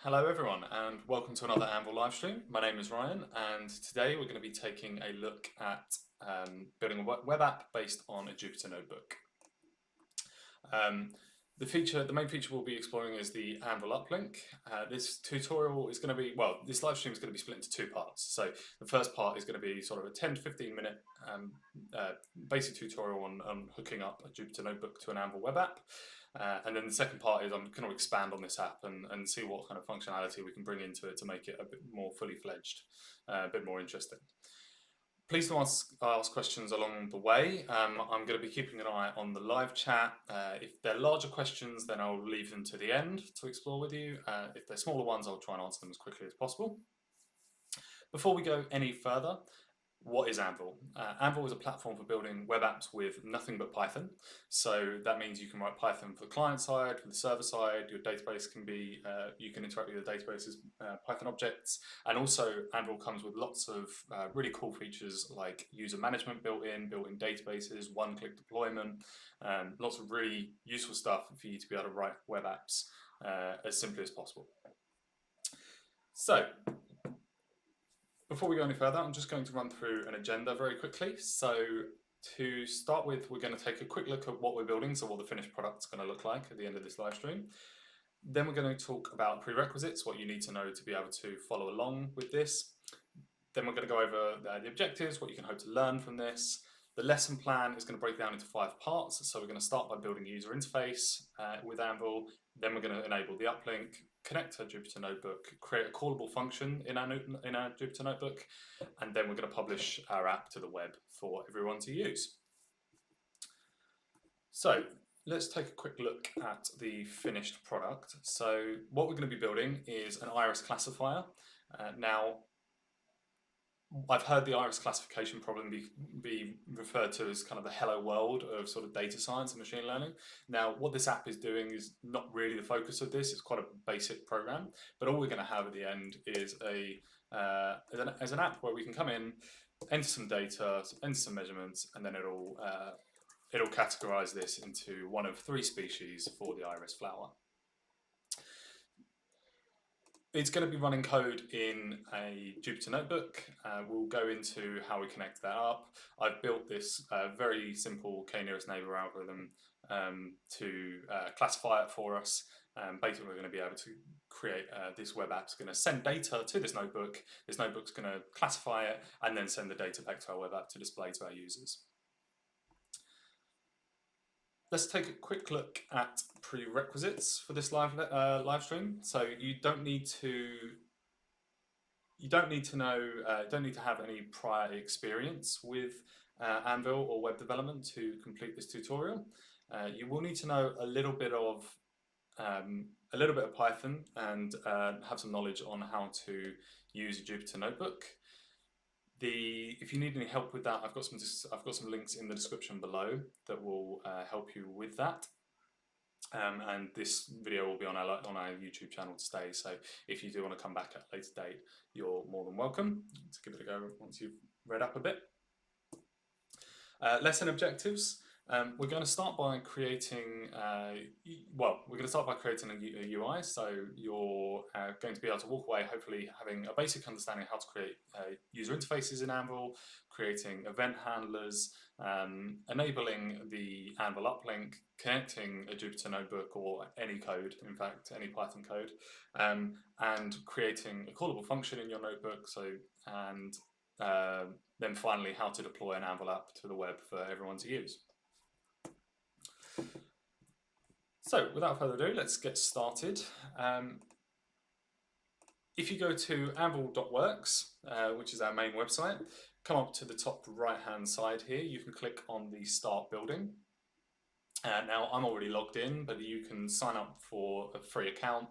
Hello everyone and welcome to another Anvil livestream. My name is Ryan and today we're going to be taking a look at building a web app based on a Jupyter Notebook. The main feature we'll be exploring is the Anvil Uplink. This tutorial is going to be, this livestream is going to be split into two parts. So the first part is going to be sort of a 10 to 15 minute basic tutorial on hooking up a Jupyter Notebook to an Anvil web app. And then the second part is I'm going to expand on this app and see what kind of functionality we can bring into it to make it a bit more fully fledged, a bit more interesting. Please do ask questions along the way. I'm going to be keeping an eye on the live chat. If they're larger questions, then I'll leave them to the end to explore with you. If they're smaller ones, I'll try and answer them as quickly as possible. Before we go any further, what is Anvil? Anvil is a platform for building web apps with nothing but Python. So that means you can write Python for the client side, for the server side. Your database can be, you can interact with the database's Python objects. And also Anvil comes with lots of really cool features like user management built-in databases, one-click deployment, lots of really useful stuff for you to be able to write web apps as simply as possible. So, before we go any further, I'm just going to run through an agenda very quickly. So to start with, we're going to take a quick look at what we're building, so what the finished product's going to look like at the end of this live stream. Then we're going to talk about prerequisites, what you need to know to be able to follow along with this. Then we're going to go over the objectives, what you can hope to learn from this. The lesson plan is going to break down into 5 parts. So we're going to start by building a user interface with Anvil. Then we're going to enable the uplink, connect to Jupyter Notebook, create a callable function in our Jupyter Notebook, and then we're going to publish our app to the web for everyone to use. So let's take a quick look at the finished product. So what we're going to be building is an iris classifier. Now, I've heard the iris classification problem be referred to as kind of the hello world of sort of data science and machine learning. Now, what this app is doing is not really the focus of this. It's quite a basic program, but all we're going to have at the end is as an app where we can come in, enter some data, enter some measurements, and then it'll categorize this into one of 3 species for the iris flower. It's going to be running code in a Jupyter Notebook. We'll go into how we connect that up. I've built this very simple k-nearest neighbor algorithm to classify it for us. Basically, we're going to be able to create this web app's going to send data to this notebook. This notebook's going to classify it and then send the data back to our web app to display to our users. Let's take a quick look at prerequisites for this live stream. So you don't need to have any prior experience with Anvil or web development to complete this tutorial. You will need to know a little bit of Python and have some knowledge on how to use a Jupyter Notebook. If you need any help with that, I've got some links in the description below that will help you with that. And this video will be on our YouTube channel to stay. So if you do want to come back at a later date, you're more than welcome to give it a go once you've read up a bit. Lesson objectives. We're going to start by creating a UI. So you're going to be able to walk away hopefully having a basic understanding of how to create user interfaces in Anvil, creating event handlers, enabling the Anvil Uplink, connecting a Jupyter Notebook or any code, in fact, any Python code, and creating a callable function in your notebook. And then finally, how to deploy an Anvil app to the web for everyone to use. So without further ado, let's get started. If you go to anvil.works, which is our main website, come up to the top right-hand side here, you can click on the Start Building. Now, I'm already logged in, but you can sign up for a free account.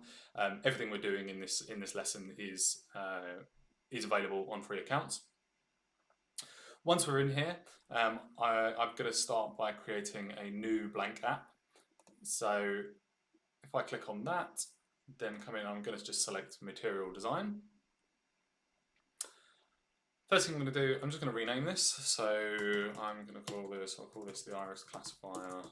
Everything we're doing in this lesson is available on free accounts. Once we're in here, I'm going to start by creating a new blank app. So if I click on that, then come in, I'm going to just select material design. First thing I'm going to do, I'm just going to rename this. So I'm going to I'll call this the iris classifier.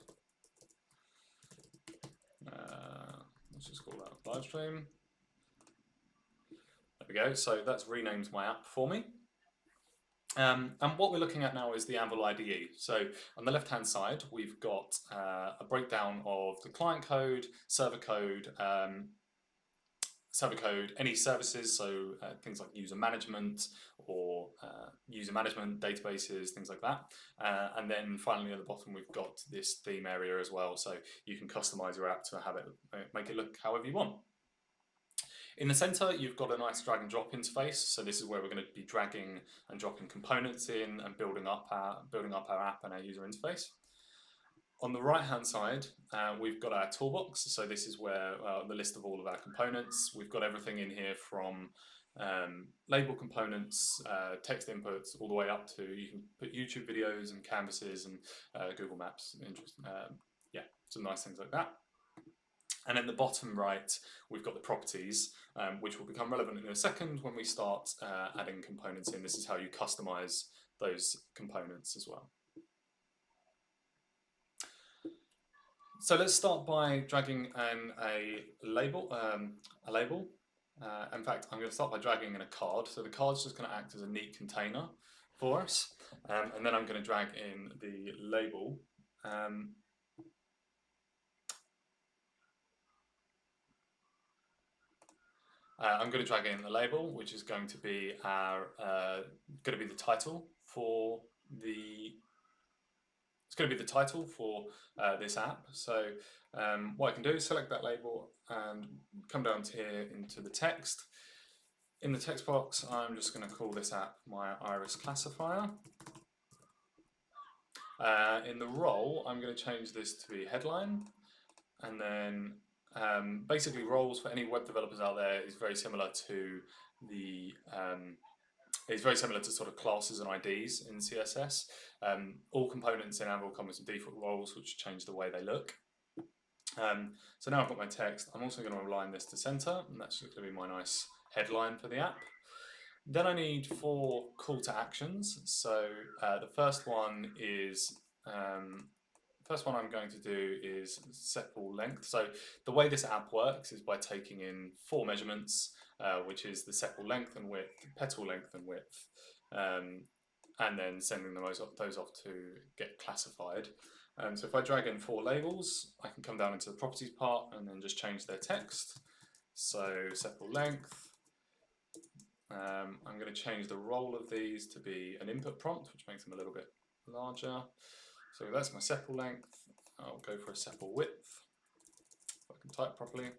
Let's just call that live stream. we go. So that's renamed my app for me. And what we're looking at now is the Anvil Ide. So on the left-hand side, we've got a breakdown of the client code, server code, any services, so things like user management or user management databases, things like that. And then finally at the bottom we've got this theme area as well, so you can customize your app to have it make it look however you want. In the center, you've got a nice drag and drop interface. So this is where we're going to be dragging and dropping components in and building up our app and our user interface. On the right-hand side, we've got our toolbox. So this is where the list of all of our components. We've got everything in here from label components, text inputs, all the way up to you can put YouTube videos and canvases and Google Maps. Yeah, some nice things like that. And in the bottom right, we've got the properties, which will become relevant in a second when we start adding components in. This is how you customize those components as well. So let's start by dragging in a label. In fact, I'm going to start by dragging in a card. So the card's just going to act as a neat container for us. And then I'm going to drag in the label. I'm going to drag in the label, which is going to be our the title for the. It's going to be the title for this app. So what I can do is select that label and come down to here into the text. In the text box, I'm just going to call this app my iris classifier. In the role, I'm going to change this to be headline, and then basically roles for any web developers out there is very similar to the sort of classes and IDs in CSS. All components in Anvil come with some default roles which change the way they look. So now I've got my text. I'm also going to align this to center, and that's just going to be my nice headline for the app. Then I need 4 call to actions. So the first one I'm going to do is sepal length. So the way this app works is by taking in 4 measurements, which is the sepal length and width, petal length and width, and then sending those off to get classified. So if I drag in 4 labels, I can come down into the properties part and then just change their text. So sepal length. I'm going to change the role of these to be an input prompt, which makes them a little bit larger. So that's my sepal length. I'll go for a sepal width, if I can type properly.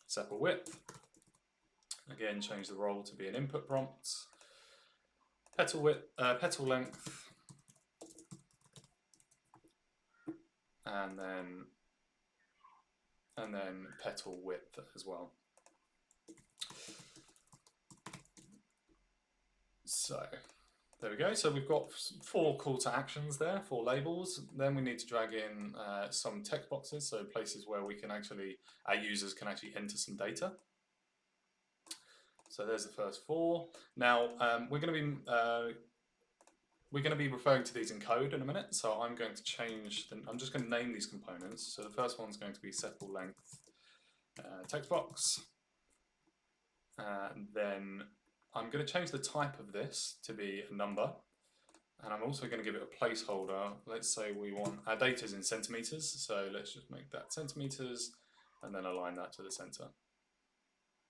Sepal width. Again, change the role to be an input prompt. Petal width, petal length, and then petal width as well. So there we go. So we've got 4 call to actions there, 4 labels. Then we need to drag in some text boxes, so places where we can our users can actually enter some data. So there's the first 4. Now we're going to be referring to these in code in a minute. So I'm going to change. I'm just going to name these components. So the first one's going to be sepal length text box, and then I'm going to change the type of this to be a number, and I'm also going to give it a placeholder. Let's say we want our data is in centimeters, so let's just make that centimeters and then align that to the center.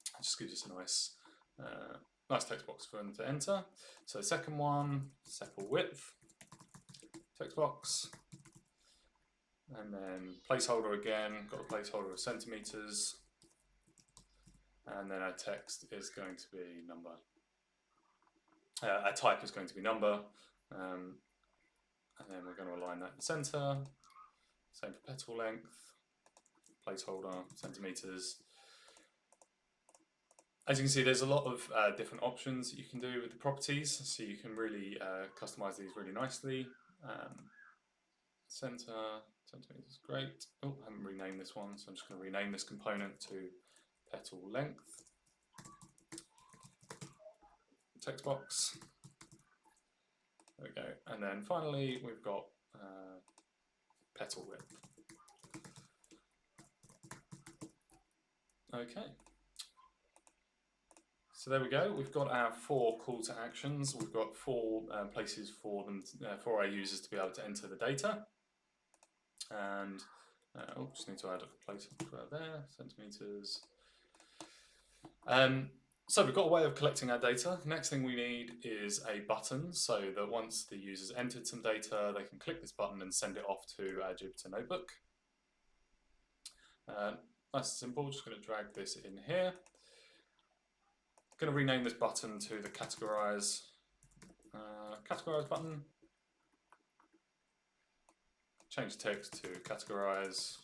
It just gives us a nice text box for them to enter. So second one, sepal width text box, and then placeholder again, got a placeholder of centimeters, and then our text is going to be number. Our type is going to be number, and then we're going to align that in the center. Same for petal length, placeholder, centimeters. As you can see, there's a lot of different options that you can do with the properties, so you can really customize these really nicely. Center, centimeters is great. Oh, I haven't renamed this one, so I'm just going to rename this component to petal length. Text box. There we go. And then finally, we've got petal width. Okay. So there we go. We've got our 4 call to actions. We've got 4 places for them, for our users to be able to enter the data. And just need to add a place there, centimeters. So we've got a way of collecting our data. Next thing we need is a button, so that once the user's entered some data, they can click this button and send it off to our Jupyter Notebook. Nice and simple. Just going to drag this in here. Going to rename this button to the categorize button. Change text to categorize.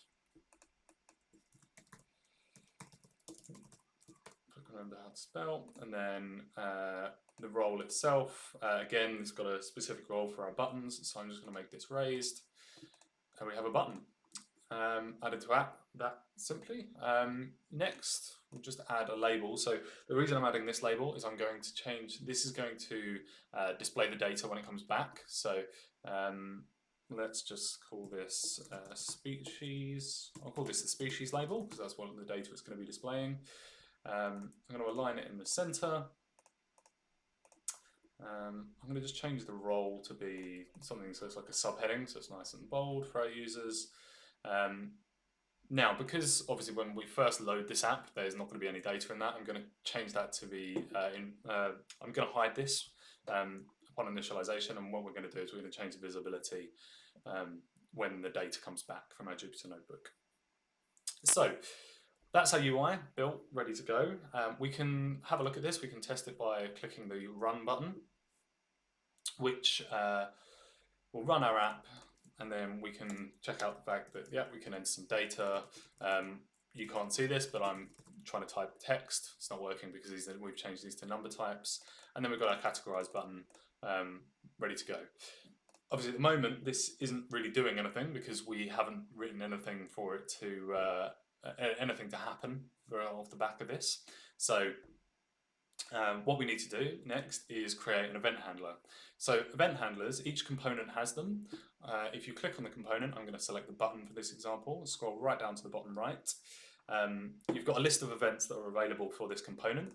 Remember how to spell, and then the role itself. Again, it's got a specific role for our buttons, so I'm just going to make this raised, and we have a button added to app that simply. Next, we'll just add a label. So the reason I'm adding this label is I'm going to change. This is going to display the data when it comes back. So let's just call this species. I'll call this the species label because that's what the data is going to be displaying. I'm going to align it in the center. I'm going to just change the role to be something so it's like a subheading, so it's nice and bold for our users. Now, because obviously when we first load this app, there's not going to be any data in that. I'm going to change that to be, I'm going to hide this upon initialization, and what we're going to do is we're going to change the visibility when the data comes back from our Jupyter Notebook. So that's our UI built, ready to go. We can have a look at this. We can test it by clicking the Run button, which will run our app, and then we can check out the fact that, yeah, we can enter some data. You can't see this, but I'm trying to type text. It's not working because we've changed these to number types. And then we've got our Categorize button ready to go. Obviously, at the moment, this isn't really doing anything because we haven't written anything for it to anything to happen off the back of this. So what we need to do next is create an event handler. So event handlers, each component has them. If you click on the component, I'm going to select the button for this example, scroll right down to the bottom right. You've got a list of events that are available for this component.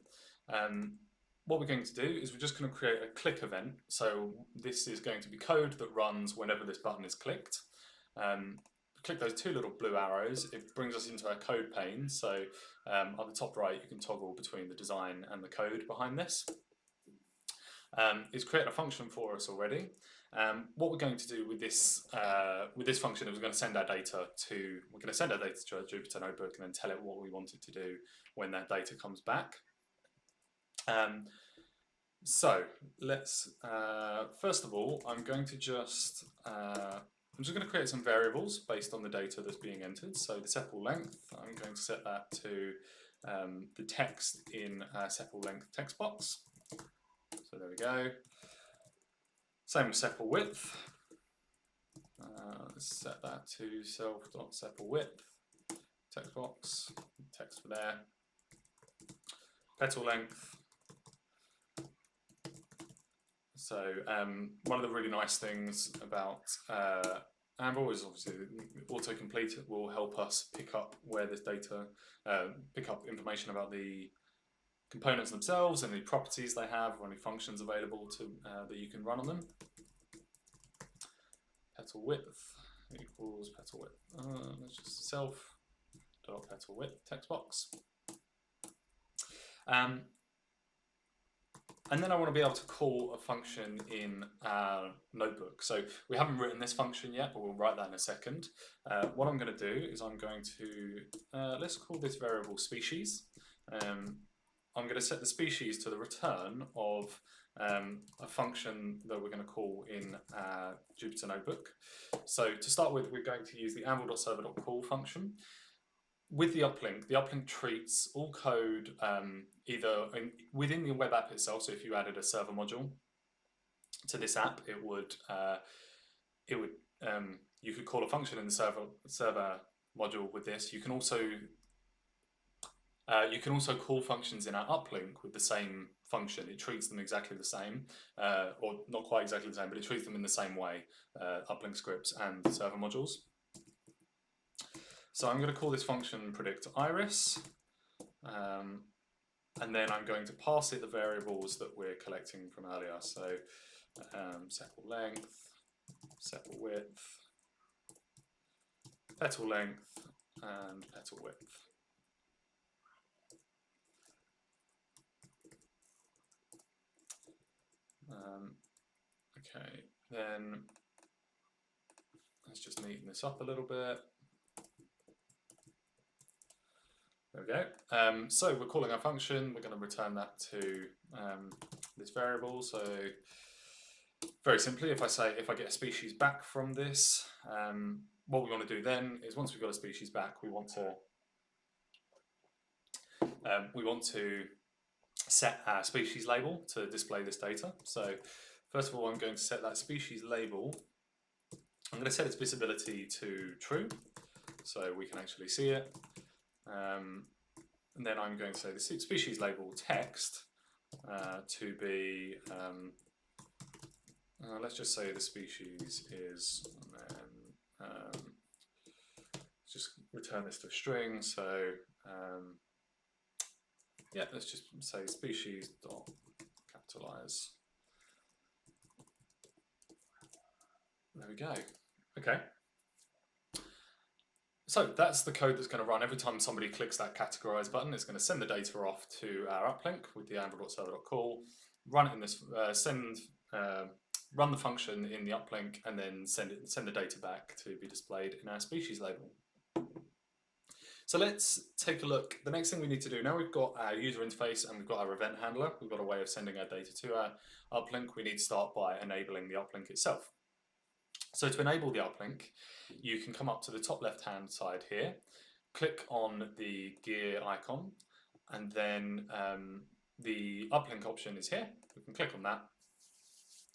What we're going to do is we're just going to create a click event. So this is going to be code that runs whenever this button is clicked. Click those 2 little blue arrows, it brings us into our code pane. So on the top right, you can toggle between the design and the code behind this. It's created a function for us already. What we're going to do with this function is we're going to send our data to our Jupyter Notebook and then tell it what we want it to do when that data comes back. So let's first of all, I'm just going to create some variables based on the data that's being entered. So the sepal length, I'm going to set that to the text in our sepal length text box. So there we go. Same with sepal width. Let's set that to self.sepal width text box, text for there. Petal length. So one of the really nice things about Anvil is obviously autocomplete will help us pick up where this data, pick up information about the components themselves and the properties they have, or any functions available to that you can run on them. Petal width equals petal width. Let's just self.petal width text box. And then I want to be able to call a function in our notebook. So we haven't written this function yet, but we'll write that in a second. What I'm going to do is I'm going to, let's call this variable species. I'm going to set the species to the return of a function that we're going to call in our Jupyter Notebook. So to start with, we're going to use the anvil.server.call function. With the uplink treats all code either within the web app itself. So if you added a server module to this app, you could call a function in the server module with this. You can also call functions in our uplink with the same function. It treats them exactly the same, or not quite exactly the same, but it treats them in the same way, uplink scripts and server modules. So I'm going to call this function predict iris. and then I'm going to pass it the variables that we're collecting from earlier. So sepal length, sepal width, petal length, and petal width. Okay, then let's just neaten this up a little bit. There we go. So we're calling our function. We're going to return that to this variable. So very simply, if I get a species back from this, what we want to do then is once we've got a species back, we want to set our species label to display this data. So first of all, I'm going to set that species label. I'm going to set its visibility to true, so we can actually see it. And then I'm going to say the species label text to be, let's just say the species is, and then just return this to a string. So yeah, let's just say species dot capitalize. There we go. Okay. So that's the code that's going to run every time somebody clicks that categorize button. It's going to send the data off to our uplink with the anvil.server.call, run it in this, run the function in the uplink, and then send the data back to be displayed in our species label. So let's take a look. The next thing we need to do, now we've got our user interface and we've got our event handler, we've got a way of sending our data to our uplink. We need to start by enabling the uplink itself. So to enable the uplink, you can come up to the top left-hand side here, click on the gear icon, and then the uplink option is here. We can click on that.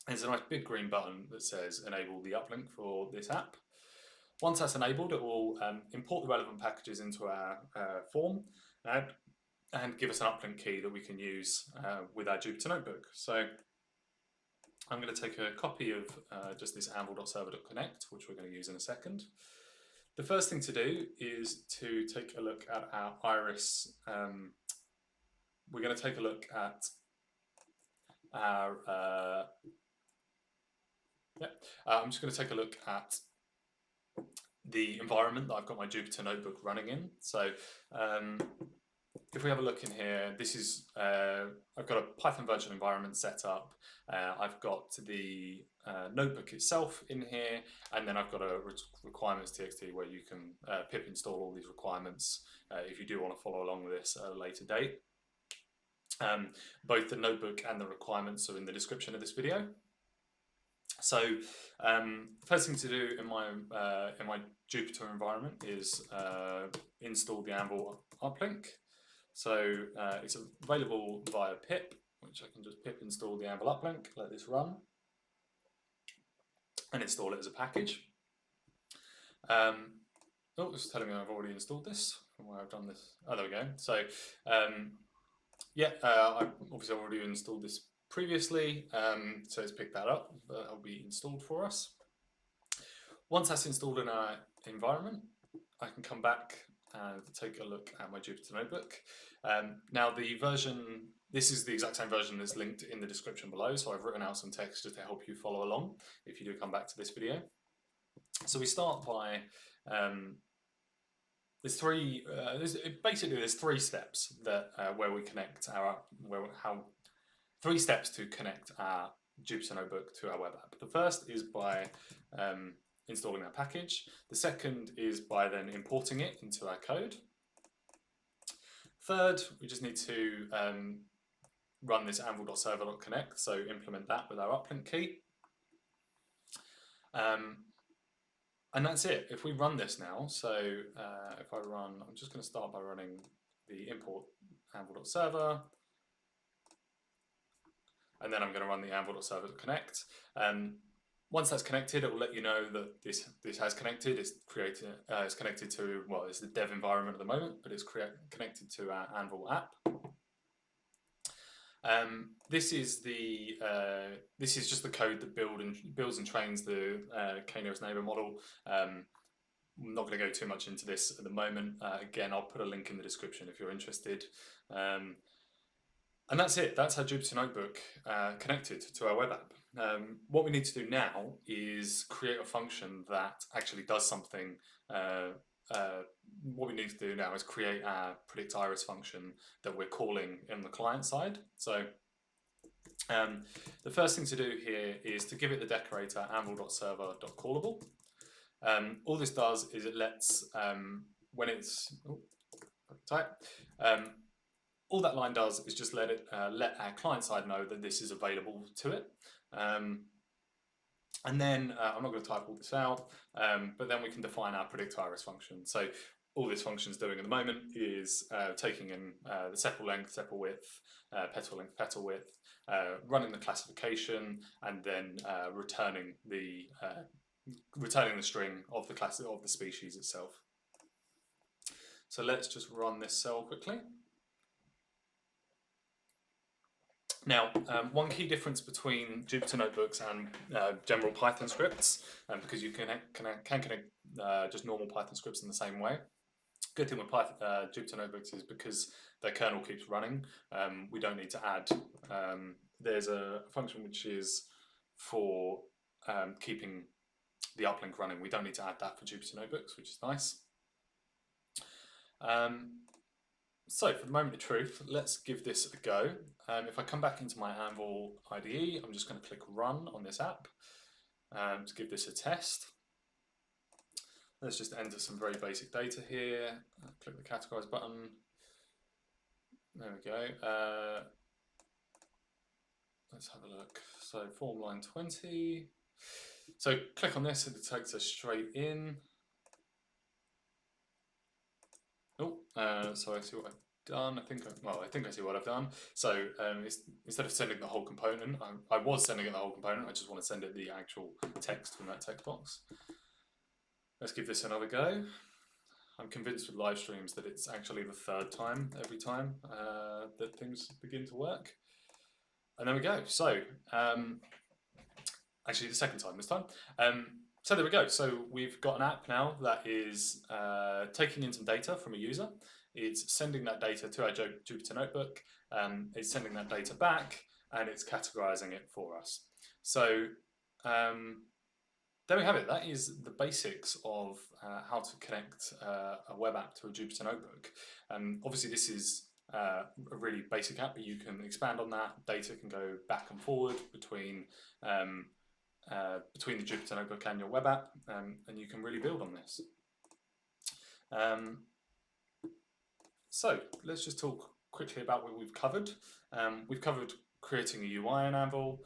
There's a nice big green button that says enable the uplink for this app. Once that's enabled, it will import the relevant packages into our form and give us an uplink key that we can use with our Jupyter Notebook. So I'm going to take a copy of just this anvil.server.connect, which we're going to use in a second. The first thing to do is to take a look at our iris. We're going to take a look at our, I'm just going to take a look at the environment that I've got my Jupyter Notebook running in. So if we have a look in here, this is, I've got a Python virtual environment set up. I've got the notebook itself in here, and then I've got a requirements.txt where you can pip install all these requirements if you do want to follow along with this at a later date. Both the notebook and the requirements are in the description of this video. So first thing to do in my Jupyter environment is install the Anvil Uplink. So it's available via pip, which I can just pip install the Anvil Uplink, let this run, and install it as a package. Oh, it's telling me I've already installed this from where I've done this. Oh, there we go. So yeah, I've obviously already installed this previously, so it's picked that up. That'll be installed for us. Once that's installed in our environment, I can come back and take a look at my Jupyter Notebook. Now the version, this is the exact same version that's linked in the description below, so I've written out some text just to help you follow along if you do come back to this video. So we start by, there's three steps that where we connect our, three steps to connect our Jupyter Notebook to our web app. The first is by installing our package. The second is by then importing it into our code. Third, we just need to run this anvil.server.connect, so implement that with our uplink key. And that's it. If we run this now, so if I run, I'm just going to start by running the import anvil.server, and then I'm going to run the anvil.server.connect. Once that's connected, it will let you know that this has connected. It's connected to, well, it's the dev environment at the moment, but it's connected to our Anvil app. This is just the code that builds and trains the k-nearest neighbor model. I'm not going to go too much into this at the moment. Again, I'll put a link in the description if you're interested. And that's it. That's our Jupyter Notebook connected to our web app. What we need to do now is create a function that actually does something. What we need to do now is create our predict iris function that we're calling in the client side. So the first thing to do here is to give it the decorator anvil.server.callable. All this does is it lets, when it's, all that line does is just let our client side know that this is available to it. And then I'm not going to type all this out, but then we can define our predict iris function. So all this function is doing at the moment is taking in the sepal length, sepal width, petal length, petal width, running the classification, and then returning the string of the class of the species itself. So let's just run this cell quickly. Now, one key difference between Jupyter Notebooks and general Python scripts, because you can connect just normal Python scripts in the same way. Good thing with Jupyter Notebooks is because their kernel keeps running, we don't need to add. There's a function which is for keeping the uplink running. We don't need to add that for Jupyter Notebooks, which is nice. So for the moment of truth, let's give this a go. If I come back into my Anvil Ide, I'm just going to click Run on this app to give this a test. Let's just enter some very basic data here. Click the Categorize button. There we go. Let's have a look. So form line 20. So click on this and it takes us straight in. Oh, so I see what I've done. I think I see what I've done. So instead of sending the whole component, I was sending it the whole component. I just want to send it the actual text from that text box. Let's give this another go. I'm convinced with live streams that it's actually the third time every time that things begin to work. And there we go. So actually the second time this time. So there we go. So we've got an app now that is taking in some data from a user. It's sending that data to our Jupyter Notebook. It's sending that data back, and it's categorizing it for us. So there we have it. That is the basics of how to connect a web app to a Jupyter Notebook. Obviously, this is a really basic app, but you can expand on that. Data can go back and forward between the Jupyter Notebook and your web app, and you can really build on this. So let's just talk quickly about what we've covered. We've covered creating a UI in Anvil.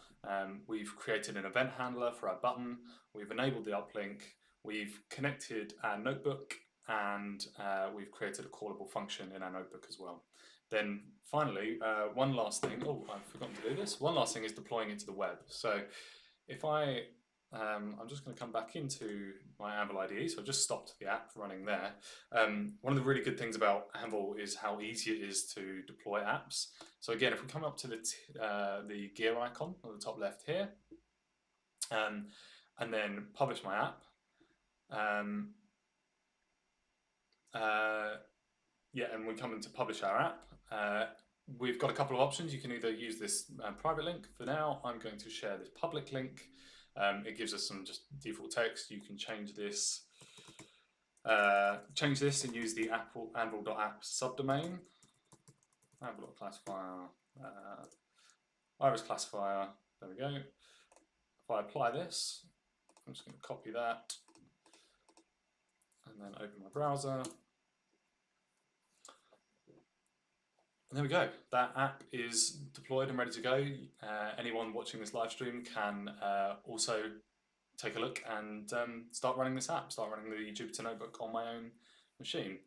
We've created an event handler for our button. We've enabled the uplink. We've connected our notebook, and we've created a callable function in our notebook as well. Then finally, one last thing. Oh, I've forgotten to do this. One last thing is deploying it to the web. So if I'm just going to come back into my Anvil Ide, so I've just stopped the app running there. One of the really good things about Anvil is how easy it is to deploy apps. So again, if we come up to the gear icon on the top left here, and then publish my app, and we come into publish our app, we've got a couple of options. You can either use this private link. For now, I'm going to share this public link. It gives us some just default text. You can change this and use the anvil.app subdomain, anvil.classifier, iris classifier. There we go. If I apply this, I'm just going to copy that and then open my browser. And there we go. That app is deployed and ready to go. Anyone watching this live stream can also take a look and start running this app, start running the Jupyter Notebook on my own machine.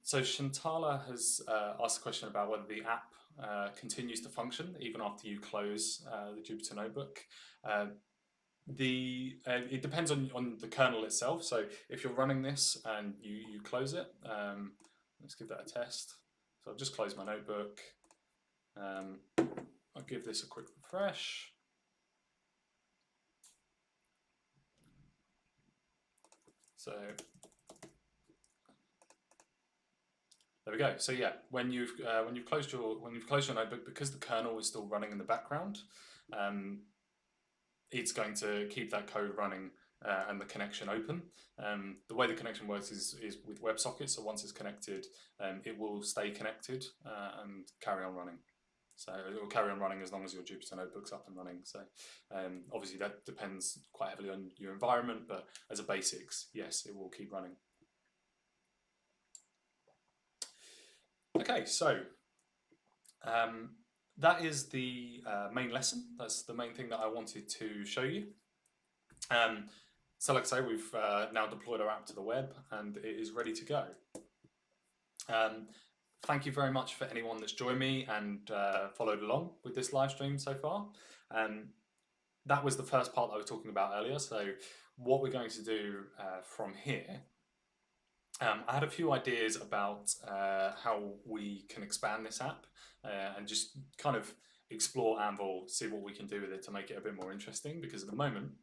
So Shantala has asked a question about whether the app continues to function even after you close the Jupyter Notebook. It depends on the kernel itself. So if you're running this and you close it, let's give that a test. So I've just closed my notebook. I'll give this a quick refresh. So There we go. So yeah, when you've closed your notebook, because the kernel is still running in the background, it's going to keep that code running and the connection open. The way the connection works is with WebSockets. So once it's connected, it will stay connected and carry on running. So it will carry on running as long as your Jupyter Notebook's up and running. So obviously that depends quite heavily on your environment, but as a basics, yes, it will keep running. Okay, so that is the main lesson. That's the main thing that I wanted to show you. So like I say, we've now deployed our app to the web and it is ready to go. Thank you very much for anyone that's joined me and followed along with this live stream so far. That was the first part that I was talking about earlier. So what we're going to do from here, I had a few ideas about how we can expand this app and just kind of explore Anvil, see what we can do with it to make it a bit more interesting, because at the moment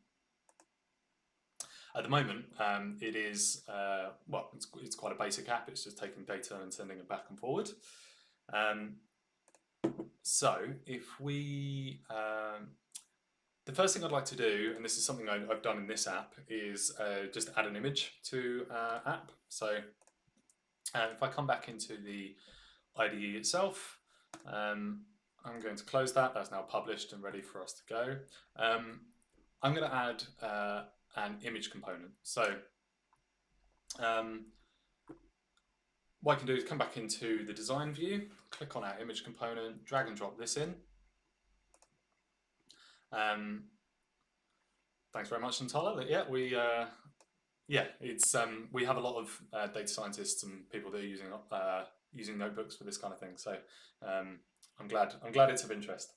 it is, well, it's quite a basic app. It's just taking data and sending it back and forward. So if we, the first thing I'd like to do, and this is something I've done in this app, is just add an image to our app. So if I come back into the IDE itself, I'm going to close that. That's now published and ready for us to go. I'm going to add an image component. So what I can do is come back into the design view, click on our image component, drag and drop this in. Thanks very much, Nantala. Yeah, we have a lot of data scientists and people that are using notebooks for this kind of thing. So I'm glad it's of interest.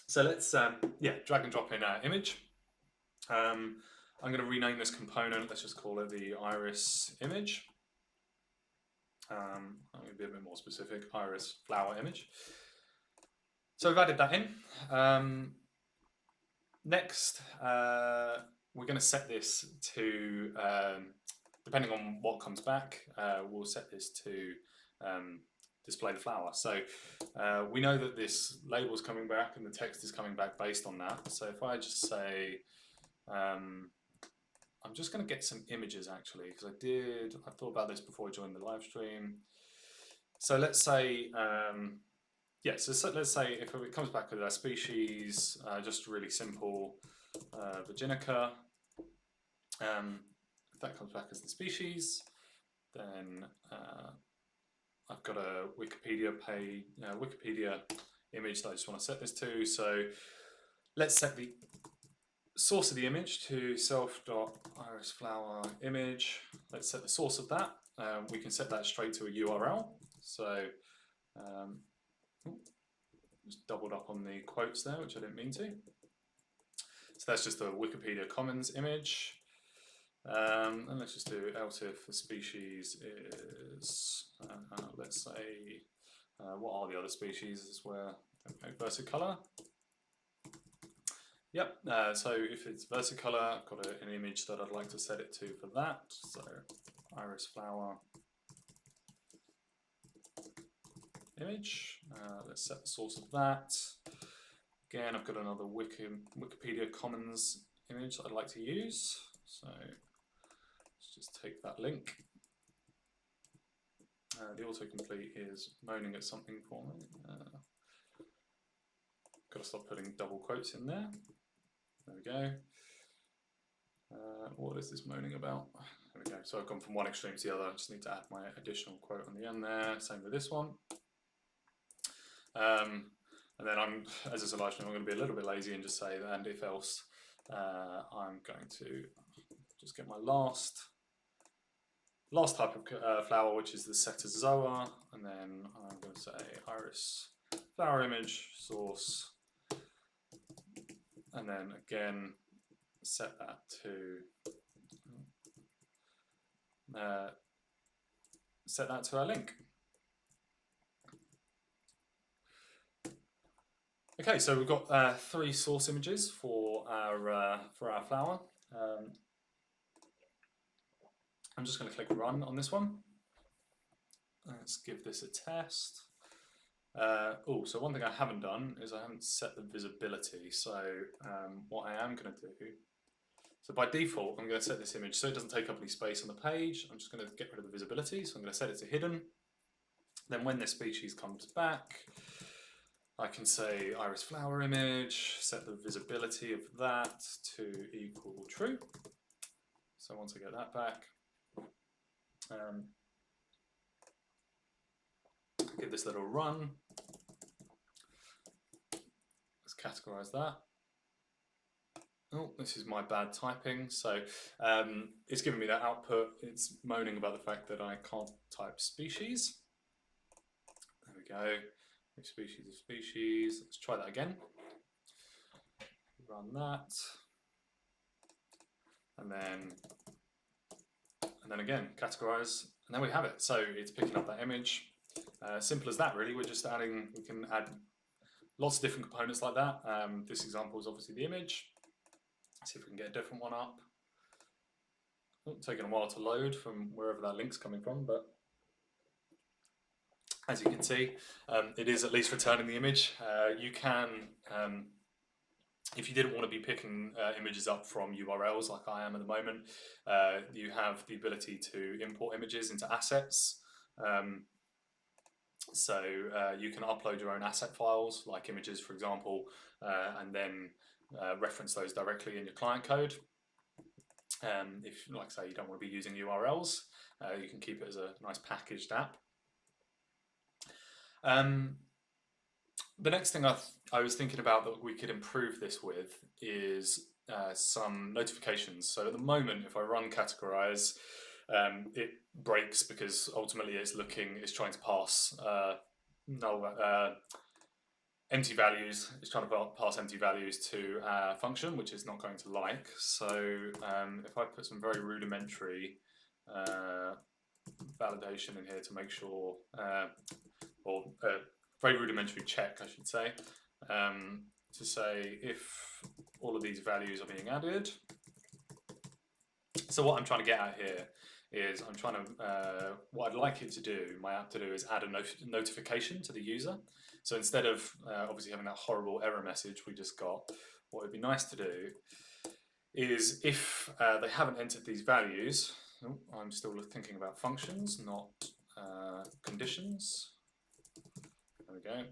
So let's drag and drop in our image. I'm going to rename this component. Let's just call it the iris image. I'm going to be a bit more specific. Iris flower image. So I've added that in. Next, we're going to set this to, depending on what comes back, we'll set this to display the flower. So we know that this label is coming back and the text is coming back based on that. So if I just say, I'm just going to get some images actually, because I thought about this before I joined the live stream. So let's say, so let's say if it comes back with our species, just really simple, Virginica. If that comes back as the species, then I've got a Wikipedia image that I just want to set this to. So let's set the source of the image to self.irisflower_image. Let's set the source of that. We can set that straight to a URL. So just doubled up on the quotes there, which I didn't mean to. So that's just a Wikipedia Commons image. And let's just do else if the species is, let's say, what are the other species as well? Okay, versicolor. Yep, so if it's versicolor, I've got an image that I'd like to set it to for that. So iris flower image. Let's set the source of that. Again, I've got another Wikipedia Commons image that I'd like to use. So let's just take that link. The autocomplete is moaning at something for me. Got to stop putting double quotes in there. There we go. What is this moaning about? There we go. So I've gone from one extreme to the other. I just need to add my additional quote on the end there. Same with this one. And then as it's a live stream, I'm going to be a little bit lazy and just say, and if else, I'm going to just get my last type of flower, which is the Cetazoa, and then I'm going to say iris flower image source, and then again set that to our link. Okay, so we've got 3 source images for our flower. I'm just going to click run on this one. Let's give this a test. So one thing I haven't done is I haven't set the visibility. So what I am going to do, so by default, I'm going to set this image so it doesn't take up any space on the page. I'm just going to get rid of the visibility. So I'm going to set it to hidden. Then when this species comes back, I can say iris flower image, set the visibility of that to equal true. So once I get that back, give this a little run. Let's categorize that. Oh, this is my bad typing. So it's giving me that output. It's moaning about the fact that I can't type species. There we go. Species of species. Let's try that again. Run that. And then again, categorize. And then we have it. So it's picking up that image. Simple as that, really. We're just adding, we can add lots of different components like that. This example is obviously the image. Let's see if we can get a different one up. It's taking a while to load from wherever that link's coming from, but as you can see, it is at least returning the image. You can, if you didn't want to be picking images up from URLs like I am at the moment, you have the ability to import images into assets. So you can upload your own asset files, like images, for example, and then reference those directly in your client code. If, like I say, you don't want to be using URLs, you can keep it as a nice packaged app. The next thing I was thinking about that we could improve this with is some notifications. So at the moment, if I run categorize, it breaks because ultimately it's trying to pass empty values. It's trying to pass empty values to a function, which it's not going to like. So if I put some very rudimentary validation in here to make sure, or very rudimentary check, I should say, to say if all of these values are being added. So what I'm trying to get at here is I'm trying to, what I'd like it to do, my app to do, is add a notification to the user. So instead of obviously having that horrible error message we just got, what would be nice to do is if they haven't entered these values, I'm still thinking about functions, not conditions. There we go.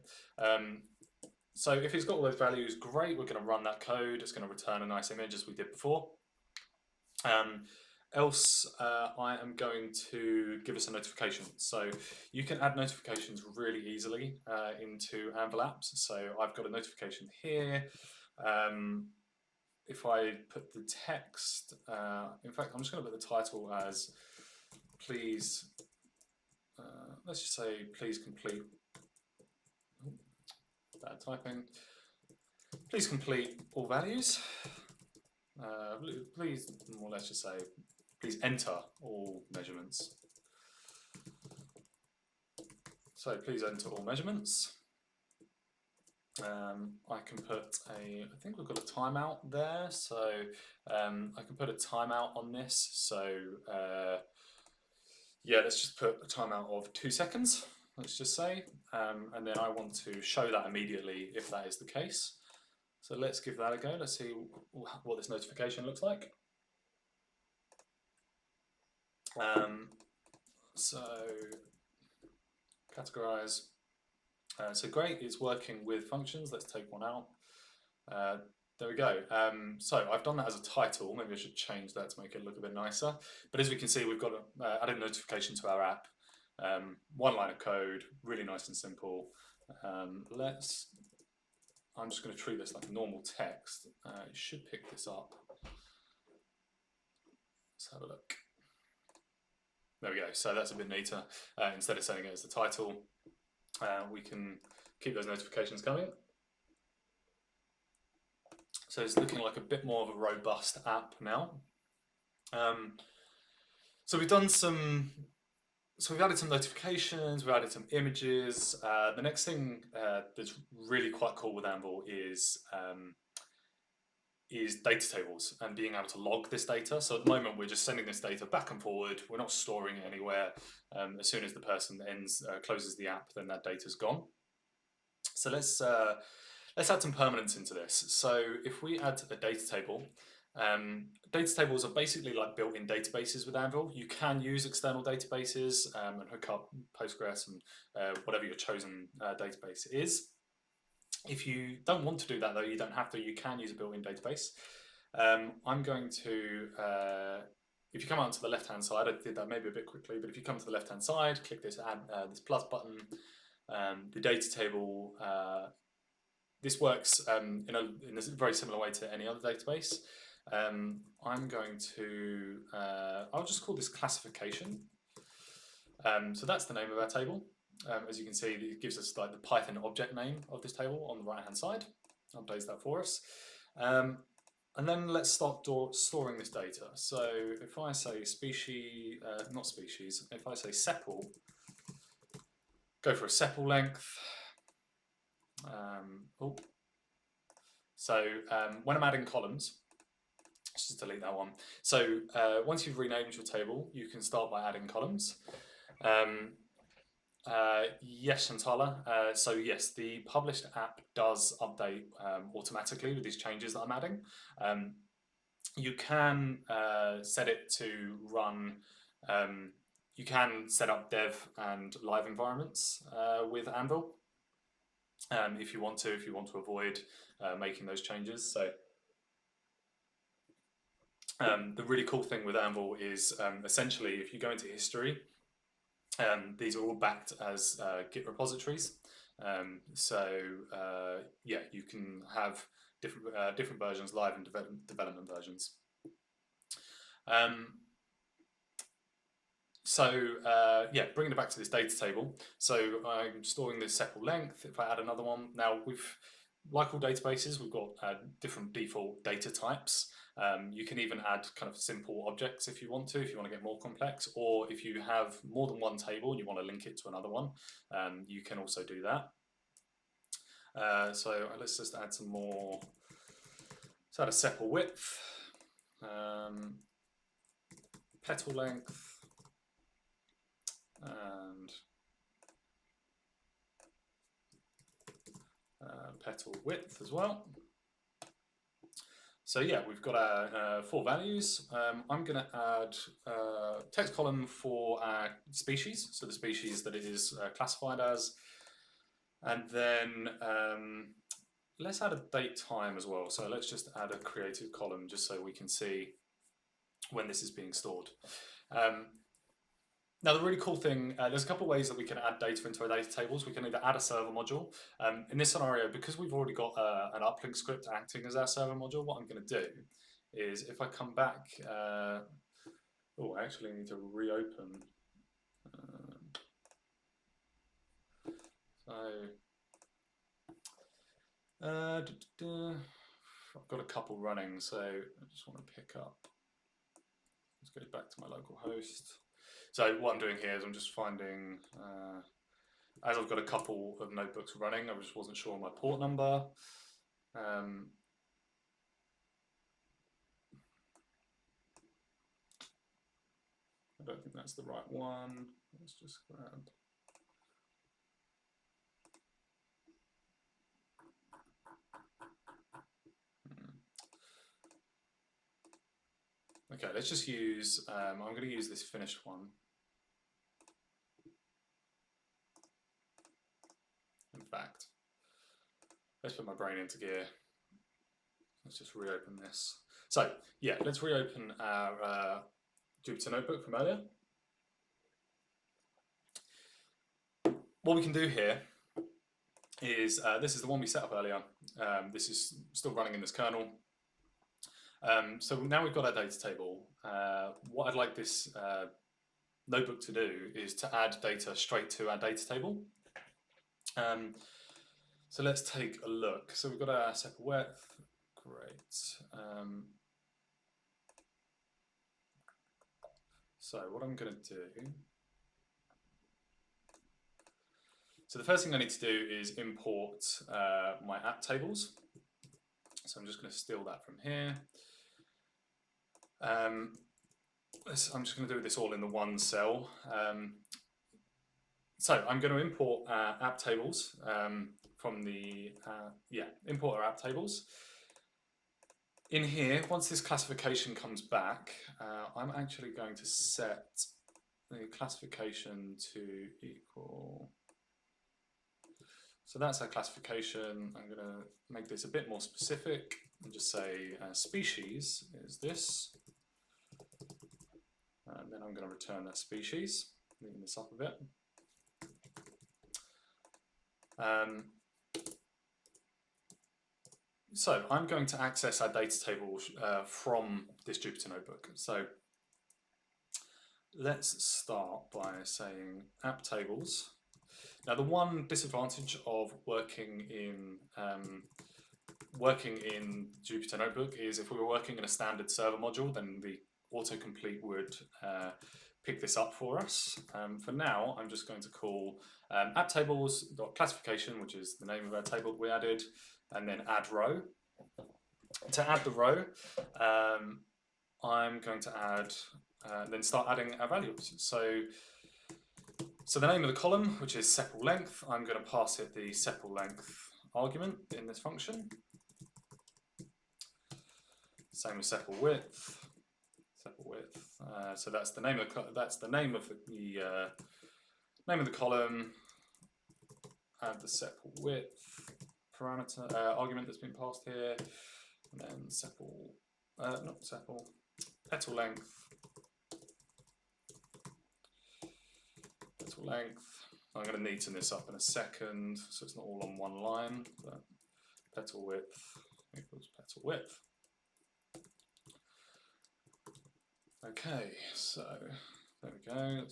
So if it's got all those values, great, we're going to run that code. It's going to return a nice image as we did before. Else, I am going to give us a notification. So you can add notifications really easily into Anvil apps. So I've got a notification here. If I put the text, in fact, I'm just going to put the title as please, let's just say please complete, bad typing, please complete all values. Please, or let's just say, please enter all measurements. So please enter all measurements. I can put I think we've got a timeout there, so I can put a timeout on this. So yeah, let's just put a timeout of 2 seconds, let's just say, and then I want to show that immediately if that is the case. So let's give that a go. Let's see what this notification looks like. So categorize. So great, it's working with functions. Let's take one out. There we go. So I've done that as a title. Maybe I should change that to make it look a bit nicer. But as we can see, we've got added a notification to our app. One line of code, really nice and simple. I'm just going to treat this like normal text. It should pick this up. Let's have a look. There we go. So that's a bit neater. Instead of setting it as the title, we can keep those notifications coming. So it's looking like a bit more of a robust app now. So we've done some. So we've added some notifications, we've added some images. The next thing that's really quite cool with Anvil is is data tables and being able to log this data. So at the moment, we're just sending this data back and forward. We're not storing it anywhere. As soon as the person closes the app, then that data's gone. So let's add some permanence into this. So if we add a data table, data tables are basically like built-in databases with Anvil. You can use external databases and hook up Postgres and whatever your chosen database is. If you don't want to do that though, you don't have to, you can use a built-in database. I'm going to, if you come out to the left-hand side, I did that maybe a bit quickly, but if you come to the left-hand side, click this this plus button, the data table, this works in a very similar way to any other database. I'm going to, I'll just call this classification. So that's the name of our table. As you can see, it gives us like the Python object name of this table on the right-hand side. Updates that for us. And then let's start storing this data. So if I say species, not species, if I say sepal, go for a sepal length. When I'm adding columns, let's just delete that one. So once you've renamed your table, you can start by adding columns. Yes, Shantala. So yes, the published app does update automatically with these changes that I'm adding. You can set it to run, you can set up dev and live environments with Anvil if you want to avoid making those changes. So the really cool thing with Anvil is essentially if you go into history, these are all backed as Git repositories. Yeah, you can have different versions, live and development versions. Yeah, bringing it back to this data table. So I'm storing this sepal length. If I add another one, now like all databases, we've got different default data types. You can even add kind of simple objects if you want to get more complex, or if you have more than one table and you want to link it to another one, you can also do that. So let's just add some more. Let's add a sepal width, petal length, and petal width as well. So yeah, we've got our 4 values. I'm going to add a text column for our species, so the species that it is classified as. And then let's add a date time as well. So let's just add a created column just so we can see when this is being stored. Now the really cool thing, there's a couple of ways that we can add data into our data tables. We can either add a server module. In this scenario, because we've already got an uplink script acting as our server module, what I'm going to do is if I come back, I actually need to reopen. I've got a couple running, so I just want to pick up. Let's go back to my local host. So what I'm doing here is I'm just finding, as I've got a couple of notebooks running, I just wasn't sure on my port number. I don't think that's the right one. Let's just grab. Okay, let's just use, I'm going to use this finished one. In fact, let's put my brain into gear. Let's just reopen this. So yeah, let's reopen our Jupyter Notebook from earlier. What we can do here is, this is the one we set up earlier. This is still running in this kernel. So now we've got our data table. What I'd like this notebook to do is to add data straight to our data table. So let's take a look. So we've got our sepal width. Great. So what I'm going to do. So the first thing I need to do is import my app tables. So I'm just going to steal that from here. I'm just going to do this all in the one cell. So I'm going to import app tables from the, import our app tables. In here, once this classification comes back, I'm actually going to set the classification to equal. So that's our classification. I'm going to make this a bit more specific and just say species is this. And then I'm going to return that species, moving this up a bit. So I'm going to access our data table from this Jupyter Notebook. So let's start by saying app tables. Now the one disadvantage of working in Jupyter Notebook is if we were working in a standard server module, then the autocomplete would pick this up for us. For now, I'm just going to call app tables.classification, which is the name of our table we added, and then add row. To add the row, I'm going to add, then start adding our values. So the name of the column, which is sepal length, I'm going to pass it the sepal length argument in this function. Same with sepal width. So that's the name of the name of the column. Add the sepal width parameter argument that's been passed here, and then petal length. I'm going to neaten this up in a second, so it's not all on one line. But petal width equals petal width. Okay, so there we go.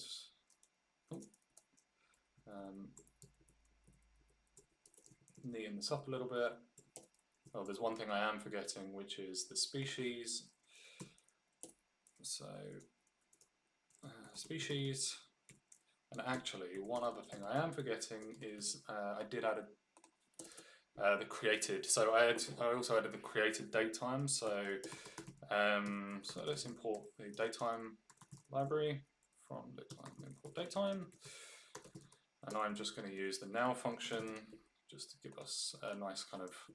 Neaten this up a little bit. Oh, there's one thing I am forgetting, which is the species. So species, and actually one other thing I am forgetting is I did add the created. So I also added the created datetime. So let's import the datetime library from datetime, import datetime, and I'm just going to use the now function just to give us a nice kind of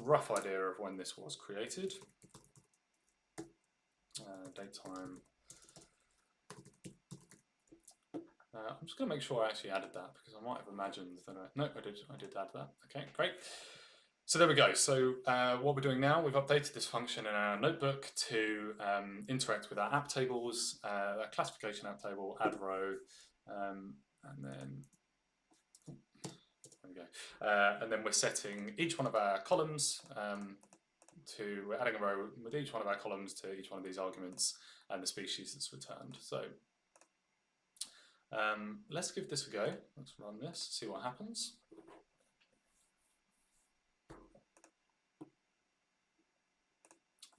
rough idea of when this was created. Datetime. I'm just going to make sure I actually added that because I might have imagined that no, I did add that. Okay, great. So there we go. So what we're doing now, we've updated this function in our notebook to interact with our app tables, our classification app table, add row, and then there we go. And then we're setting each one of our columns we're adding a row with each one of our columns to each one of these arguments and the species that's returned. So let's give this a go. Let's run this, see what happens.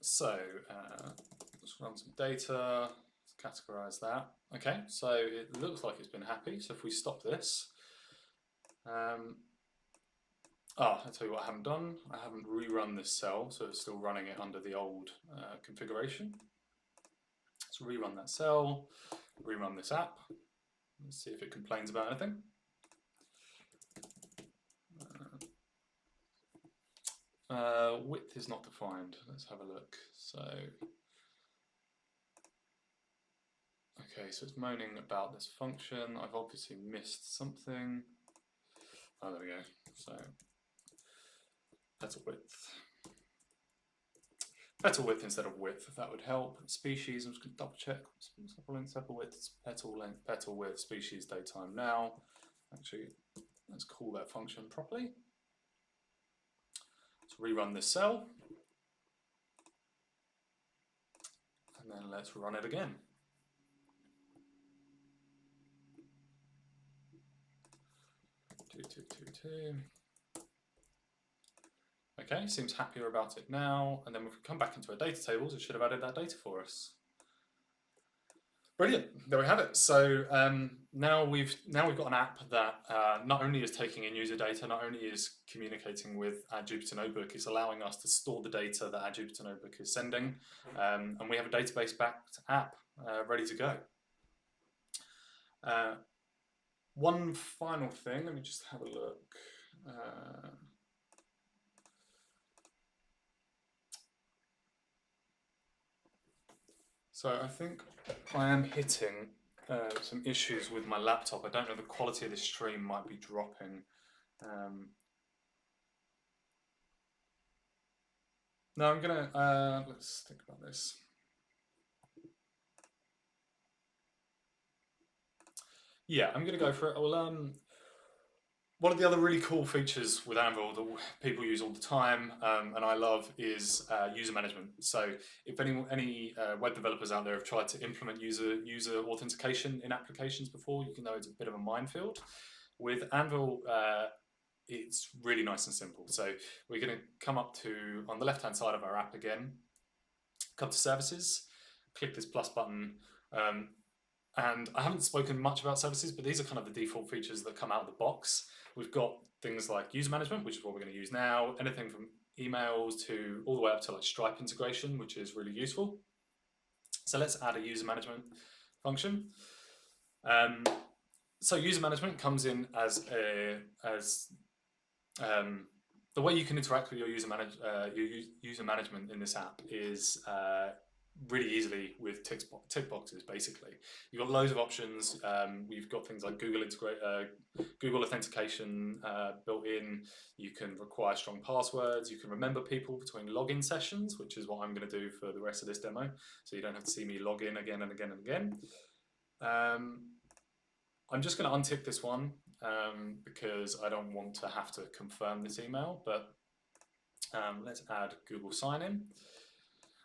So let's run some data, let's categorize that. Okay, so it looks like it's been happy. So if we stop this, I'll tell you what I haven't done. I haven't rerun this cell, so it's still running it under the old configuration. Let's rerun that cell, rerun this app. Let's see if it complains about anything. Width is not defined. Let's have a look. So, okay, so it's moaning about this function. I've obviously missed something. Oh, there we go. So, petal width instead of width, if that would help. Species, I'm just going to double check. Petal width, species, datetime now. Actually, let's call that function properly. Let's rerun this cell. And then let's run it again. Two. Okay, seems happier about it now. And then if we come back into our data tables, it should have added that data for us. Brilliant. There we have it. So now we've got an app that not only is taking in user data, not only is communicating with our Jupyter Notebook, it's allowing us to store the data that our Jupyter Notebook is sending, and we have a database-backed app ready to go. One final thing. Let me just have a look. So I think I am hitting some issues with my laptop. I don't know, the quality of this stream might be dropping. No, I'm gonna, let's think about this. Yeah, I'm gonna go for it. Well, one of the other really cool features with Anvil that people use all the time, and I love, is user management. So if any web developers out there have tried to implement user authentication in applications before, you can know it's a bit of a minefield. With Anvil, it's really nice and simple. So we're going to come up to, on the left-hand side of our app again, come to services, click this plus button, and I haven't spoken much about services, but these are kind of the default features that come out of the box. We've got things like user management, which is what we're going to use now, anything from emails to all the way up to like Stripe integration, which is really useful. So let's add a user management function. So user management comes in as the way you can interact with your user management in this app is really easily with tick boxes. Basically, you've got loads of options. We've got things like Google Authentication built in. You can require strong passwords. You can remember people between login sessions, which is what I'm going to do for the rest of this demo, so you don't have to see me log in again and again and again. I'm just going to untick this one because I don't want to have to confirm this email, but let's add Google sign-in.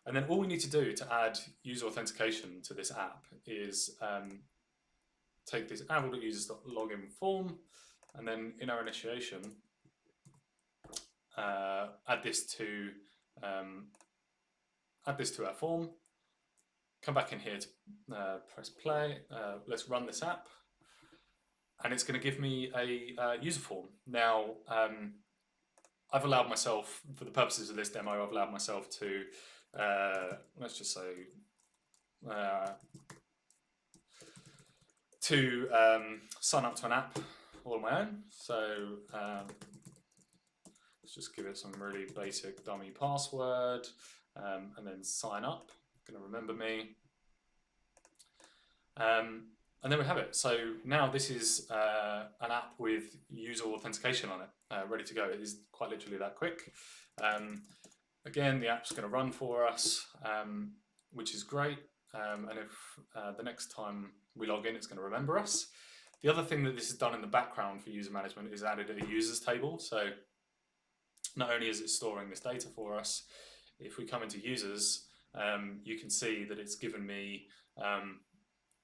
And then all we need to do to add user authentication to this app is take this anvil.users.login form, and then in our initiation, add this to our form. Come back in here to press play. Let's run this app, and it's going to give me a user form. Now, I've allowed myself, for the purposes of this demo, I've allowed myself to, let's just say, to sign up to an app all on my own. So let's just give it some really basic dummy password, and then sign up. It's going to remember me. And then we have it. So now this is an app with user authentication on it, ready to go. It is quite literally that quick. Again, the app's going to run for us, which is great. And if the next time we log in, it's going to remember us. The other thing that this has done in the background for user management is added a users table. So not only is it storing this data for us, if we come into users, you can see that it's given me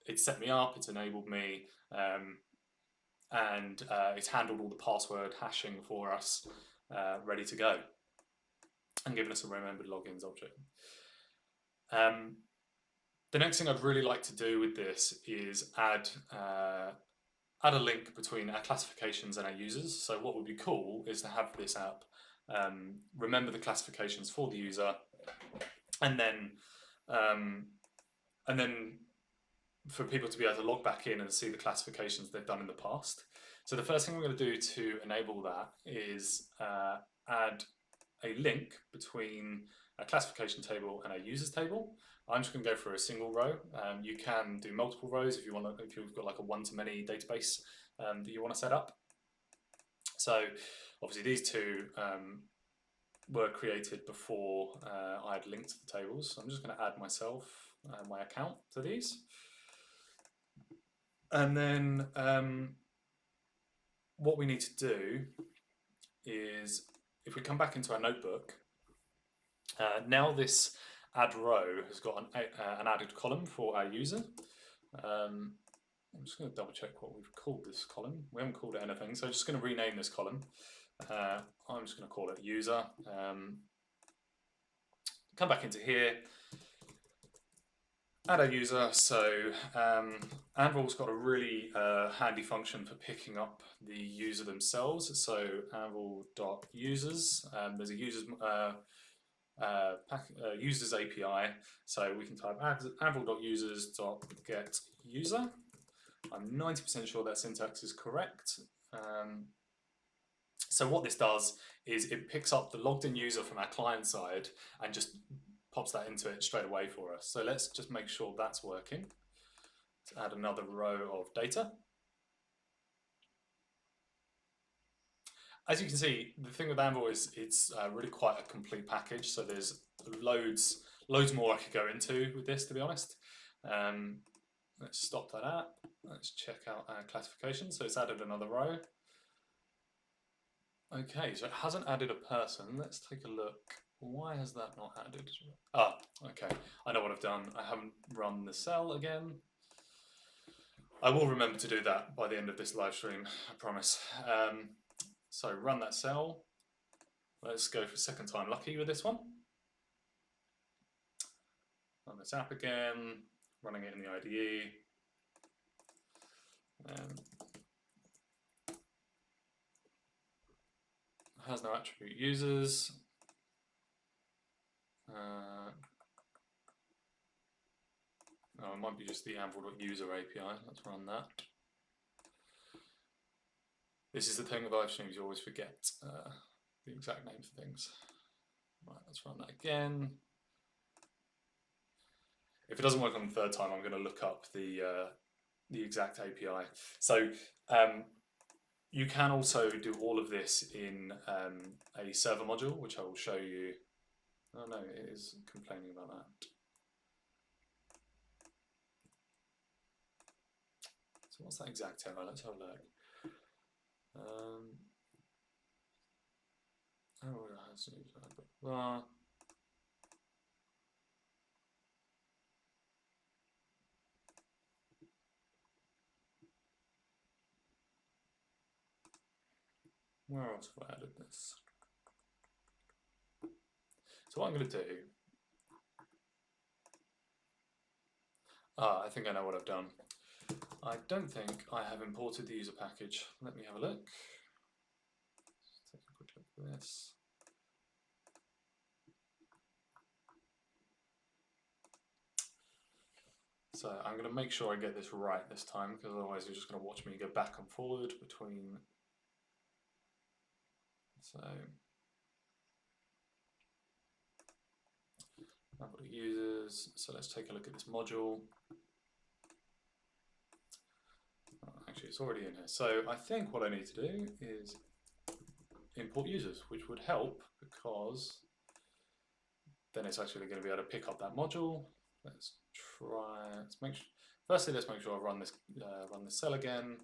it's set me up, it's enabled me, and it's handled all the password hashing for us, ready to go, and given us a remembered logins object. The next thing I'd really like to do with this is add a link between our classifications and our users. So what would be cool is to have this app remember the classifications for the user, and then for people to be able to log back in and see the classifications they've done in the past. So the first thing we're going to do to enable that is add a link between a classification table and a users table. I'm just going to go for a single row. You can do multiple rows if you want to, if you've got like a one-to-many database that you want to set up. So obviously these two were created before I had linked the tables. So I'm just going to add myself, my account to these. And then what we need to do is, if we come back into our notebook, now this add row has got an added column for our user. I'm just going to double check what we've called this column. We haven't called it anything, so I'm just going to rename this column. I'm just going to call it user. Come back into here. add a user. So Anvil's got a really handy function for picking up the user themselves. So anvil.users, there's a users API. So we can type anvil.users.getUser. I'm 90% sure that syntax is correct. So what this does is it picks up the logged in user from our client side and just pops that into it straight away for us. So let's just make sure that's working. Let's add another row of data. As you can see, the thing with Anvil is it's really quite a complete package. So there's loads more I could go into with this, to be honest. Let's stop that app. Let's check out our classification. So it's added another row. Okay, so it hasn't added a person. Let's take a look. Why has that not added? Ah, okay. I know what I've done. I haven't run the cell again. I will remember to do that by the end of this live stream, I promise. So run that cell. Let's go for second time lucky with this one. Run this app again, running it in the IDE. Has no attribute users. Oh, it might be just the anvil.user API. Let's run that. This is the thing with live streams, you always forget the exact names of things. Right, let's run that again. If it doesn't work on the third time, I'm going to look up the exact API. So you can also do all of this in a server module, which I will show you. Oh no, it is complaining about that. So what's that exact error? Let's have a look. Where else have I added this? So what I'm going to do, I think I know what I've done. I don't think I have imported the user package. Let me have a look. Let's take a quick look at this. So I'm going to make sure I get this right this time, because otherwise you're just going to watch me go back and forward between. So I've got users. So let's take a look at this module. Actually, it's already in here. So I think what I need to do is import users, which would help because then it's actually going to be able to pick up that module. Let's try. Let's make sure. Firstly, let's make sure I run this cell again.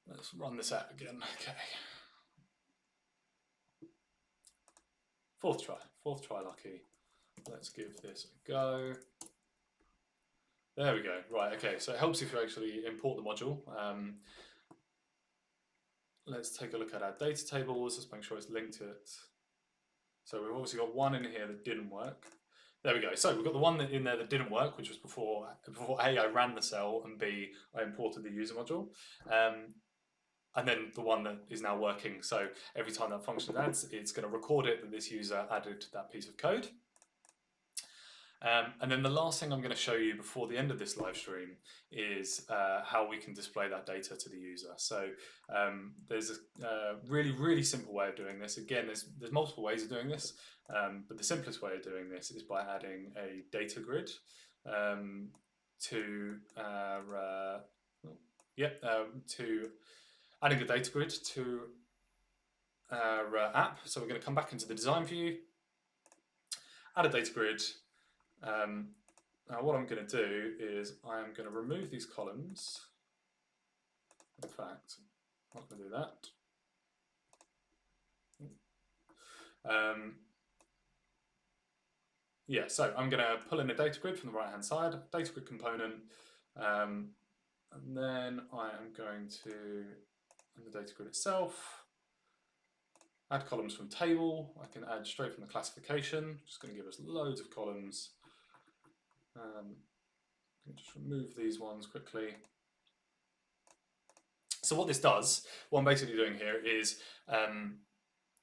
Let's run this app again. Okay. Fourth try lucky. Let's give this a go. There we go. Right. Okay. So it helps if you actually import the module. Let's take a look at our data tables. Let's make sure it's linked to it. So we've obviously got one in here that didn't work. There we go. So we've got the one in there that didn't work, which was before A, I ran the cell, and B, I imported the user module. And then the one that is now working. So every time that function adds, it's going to record it that this user added that piece of code. And then the last thing I'm going to show you before the end of this live stream is how we can display that data to the user. So there's a really, really simple way of doing this. Again, there's multiple ways of doing this, but the simplest way of doing this is by adding a data grid to adding a data grid to our app. So we're going to come back into the design view, add a data grid. Now what I'm going to do is I am going to remove these columns. In fact, I'm not going to do that. Yeah, so I'm going to pull in a data grid from the right hand side, data grid component, and then I am going to, in the data grid itself, add columns from table. I can add straight from the classification, just going to give us loads of columns. Let me just remove these ones quickly. So what this does, what I'm basically doing here is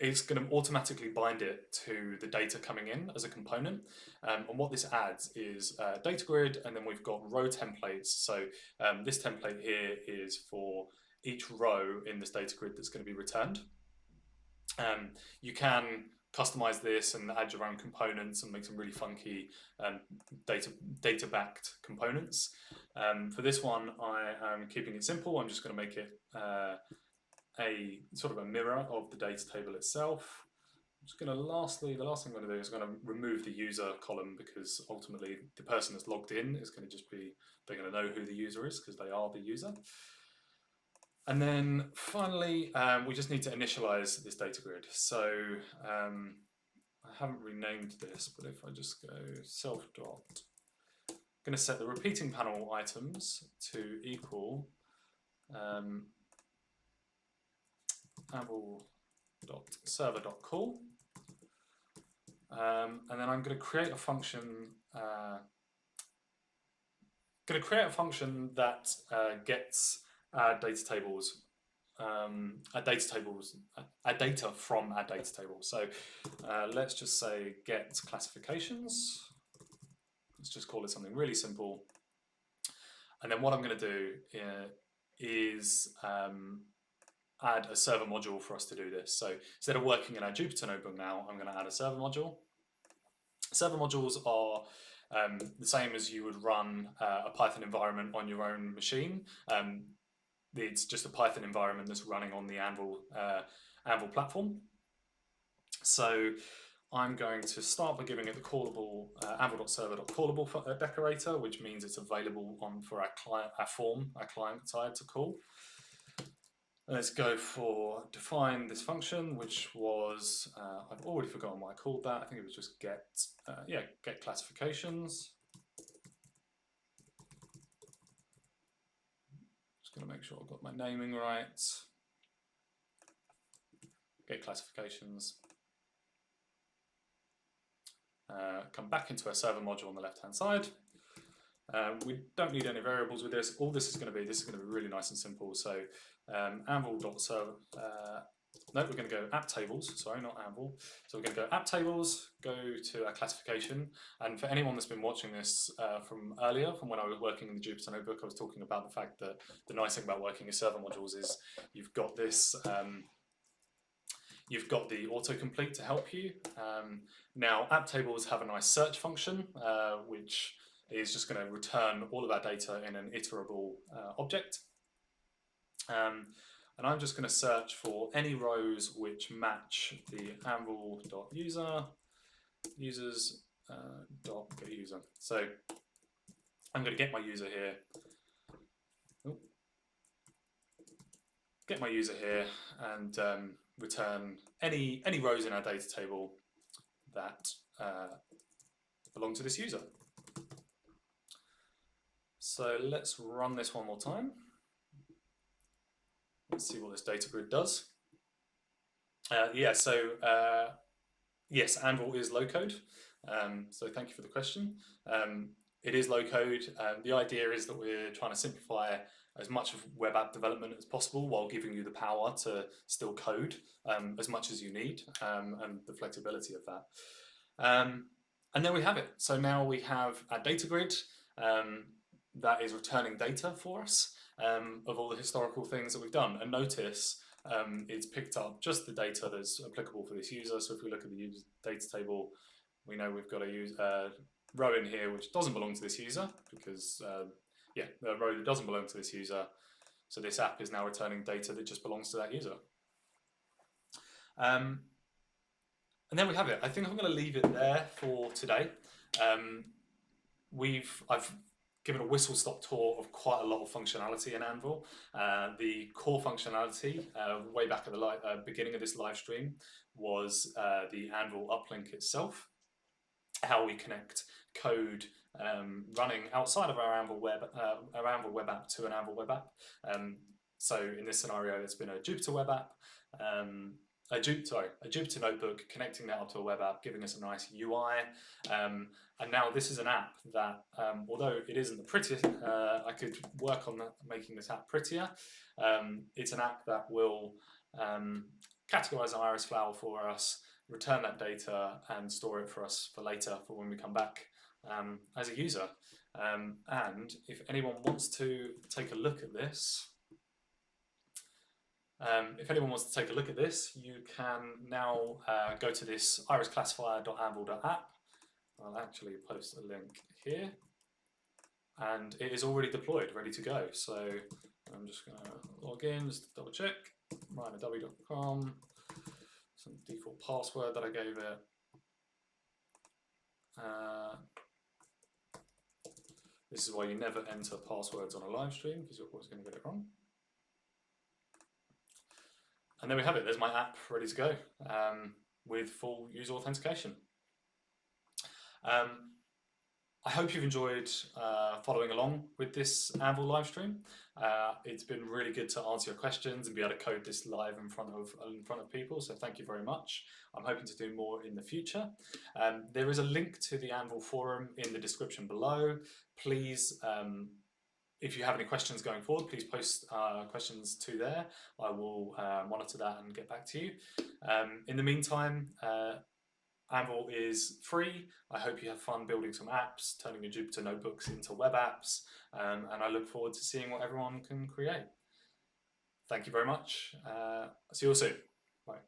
it's going to automatically bind it to the data coming in as a component. And what this adds is data grid, and then we've got row templates. So this template here is for each row in this data grid that's going to be returned. You can customize this and add your own components and make some really funky data-backed components. For this one, I am keeping it simple. I'm just going to make it a sort of a mirror of the data table itself. I'm just going to the last thing I'm going to do is I'm going to remove the user column, because ultimately the person that's logged in is going to just be, they're going to know who the user is because they are the user. And then finally, we just need to initialize this data grid. So I haven't renamed this, but if I just go self dot, I'm going to set the repeating panel items to equal anvil.server.call, and then I'm going to create a function. That gets our data tables, data from our data table. So let's just say get classifications. Let's just call it something really simple. And then what I'm going to do is add a server module for us to do this. So instead of working in our Jupyter Notebook now, I'm going to add a server module. Server modules are the same as you would run a Python environment on your own machine. It's just a Python environment that's running on the Anvil platform. So I'm going to start by giving it the callable anvil.server.callable decorator, which means it's available for our client side to call. Let's go for define this function, which was, I've already forgotten what I called that. I think it was just get classifications. Just going to make sure I've got my naming right. Get classifications. Come back into our server module on the left-hand side. We don't need any variables with this. All this is going to be really nice and simple. So anvil.server, no, we're going to go app tables, sorry, not Anvil. So we're going to go app tables, go to our classification. And for anyone that's been watching this from earlier, from when I was working in the Jupyter Notebook, I was talking about the fact that the nice thing about working in server modules is you've got this, you've got the autocomplete to help you. Now, app tables have a nice search function, which is just going to return all of our data in an iterable object. And I'm just going to search for any rows which match the anvil.user, users.getUser. So I'm going to get my user here. Get my user here and return any rows in our data table that belong to this user. So let's run this one more time. Let's see what this data grid does. Yes, Anvil is low code. So thank you for the question. It is low code. The idea is that we're trying to simplify as much of web app development as possible while giving you the power to still code as much as you need and the flexibility of that. And then we have it. So now we have our data grid that is returning data for us of all the historical things that we've done. And notice it's picked up just the data that's applicable for this user. So if we look at the user data table, we know we've got a row in here which doesn't belong to this user because, the row that doesn't belong to this user. So this app is now returning data that just belongs to that user. And then we have it. I think I'm going to leave it there for today. I've given a whistle-stop tour of quite a lot of functionality in Anvil. The core functionality, way back at the beginning of this live stream, was the Anvil Uplink itself, how we connect code running outside of our Anvil web app to an Anvil web app. So in this scenario, it's been a Jupyter web app. a Jupyter Notebook, connecting that up to a web app, giving us a nice UI. And now this is an app that, although it isn't the prettiest, I could work on making this app prettier. It's an app that will categorize an iris flower for us, return that data, and store it for us for later, for when we come back as a user. And if anyone wants to take a look at this, you can now go to this irisclassifier.anvil.app. I'll actually post a link here, and it is already deployed, ready to go. So I'm just going to log in, just double check, ryanadawi.com, some default password that I gave it. This is why you never enter passwords on a live stream, because you're always going to get it wrong. And there we have it. There's my app ready to go with full user authentication. I hope you've enjoyed following along with this Anvil live stream. It's been really good to answer your questions and be able to code this live in front of people. So thank you very much. I'm hoping to do more in the future. There is a link to the Anvil forum in the description below. Please, if you have any questions going forward, please post questions to there. I will monitor that and get back to you. In the meantime, Anvil is free. I hope you have fun building some apps, turning your Jupyter Notebooks into web apps, and I look forward to seeing what everyone can create. Thank you very much. See you all soon. Bye.